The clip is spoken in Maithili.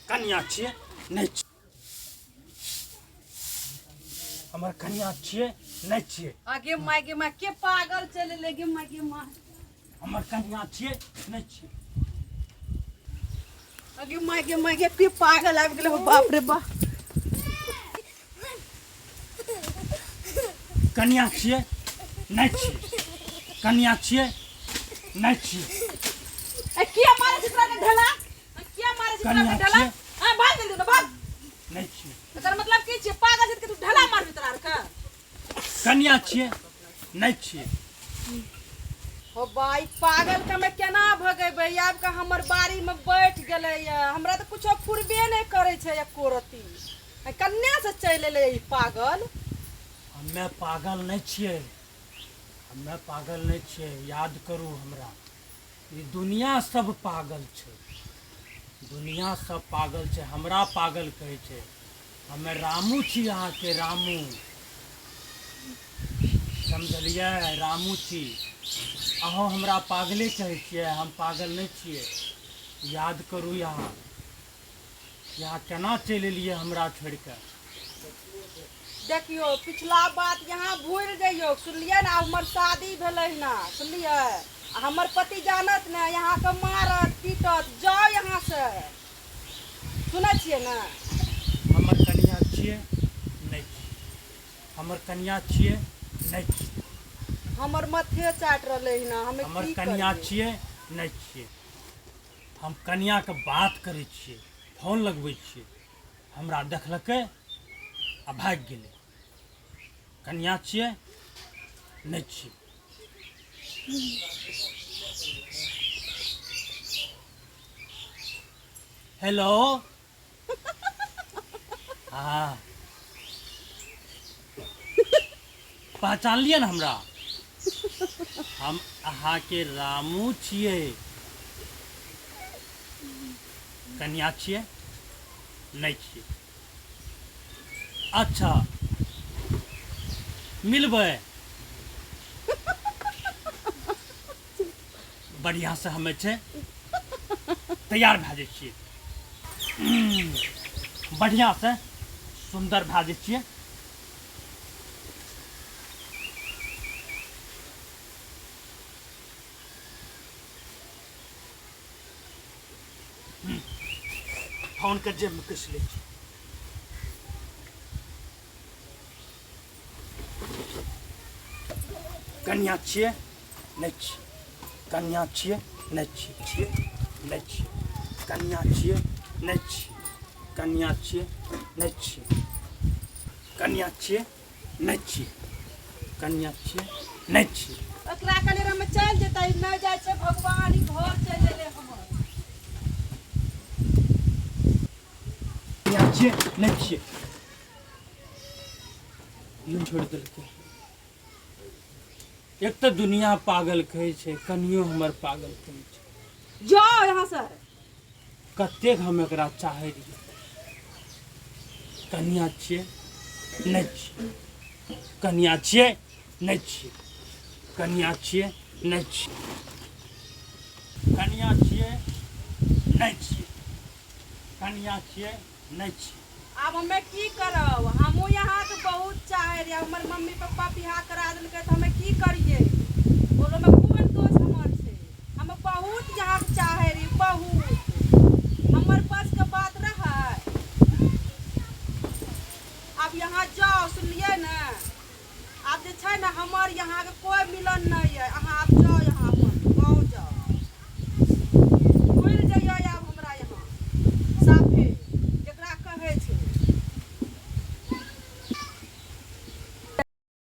कन्या छियै नहीं हमर कन्या छियै नहीं छियै आगे माय के पागल चले लगे माय हमर कन्या छियै नहीं छियै आगे माय के पागल आबि गेलै बाप रे बाप कन्या छियै नहीं छियै कन्या छियै नहीं छियै ए किया मारे चित्रा के ढला किया मारे चित्रा के ढला हां भाग जल्दी ना भाग नहीं छियै एकर मतलब की छै पागल छै कि तू ढला मार चित्रा का कन्या छियै नहीं छियै हो भाई पागल के मैं केना भगेबै आब के हमर बाड़ी में बैठ गेलै हमरा त कुछो फुरबे नहीं करे छै एको रती कन्या से चल एलै ई पागल हमे पागल नहीं छियै हमे पागल नहीं छियै याद करू हमरा ई दुनिया सब पागल छै दुनिया सब पागल छै हमरा पागल कहै छै हमे रामू छी अहाँ के रामू समझलिए रामू छी अहाँ हमरा पागले कहै छियै हम पागल नहीं छियै याद करू यहाँ केना चलि एलियै हमरा छोड़ के देखियो पिछला बात यहाँ भूल जइयो सुनलिए ना हमर शादी भेलै ना सुनलिए हमर पति जानत ने यहाँ के मारत पीटत जाओ यहाँ से सुनै छियै ना हमर कन्या छियै नहीं हमर कन्या छियै नहीं हमर मथे चाट रहले ना हमें हमर की कन्या करियै? छियै नहीं छियै हम कन्या के बात करै छियै फोन लगबै छियै हमरा देखलकै आ भागि गेलै कन्या छियै नहीं छियै हेलो हाँ पहचान लिया ना हमरा हम अहाँ के रामू छियै कन्या छियै नहीं छियै अच्छा मिलबै बढ़िया से हमे छै तैयार भए जाइ छियै बढ़िया से सुंदर भए जाइ छियै फोन के जेब में कस लै छी कन्या छियै नहीं छियै कन्या छियै नहीं छियै नहीं छियै कन्या छियै नहीं छियै कन्या छियै नहीं छियै कन्या छियै नहीं छियै कन्या छियै नहीं छियै एकरा कले हम चल जेतै न जाय छै भगवान ई घर चल एले हमर कन्या छियै नहीं छियै यूं छोड़ देलकै एक तो दुनिया पागल कहै छै कनियो हमर पागल कहै छै जाओ यहाँ से कतेक हम एकरा चाहै रहियै कन्या छियै नहीं छियै कन्या छियै नहीं छियै कन्या छियै नहीं छियै कन्या छियै नहीं छियै कन्या छियै नहीं छियै अब हमें की करब हमहू यहाँ के बहुत चाहे रहिए हमर मम्मी पापा बियाह करा देलकै तो हमें की करिए बोलो में कोन दोष हमर छै हम बहुत यहाँ के चाहे रही बहुत हमर पास के बात रहा अब यहाँ जाओ सुनलिए ना अब जे छै ना हमर यहाँ के कोई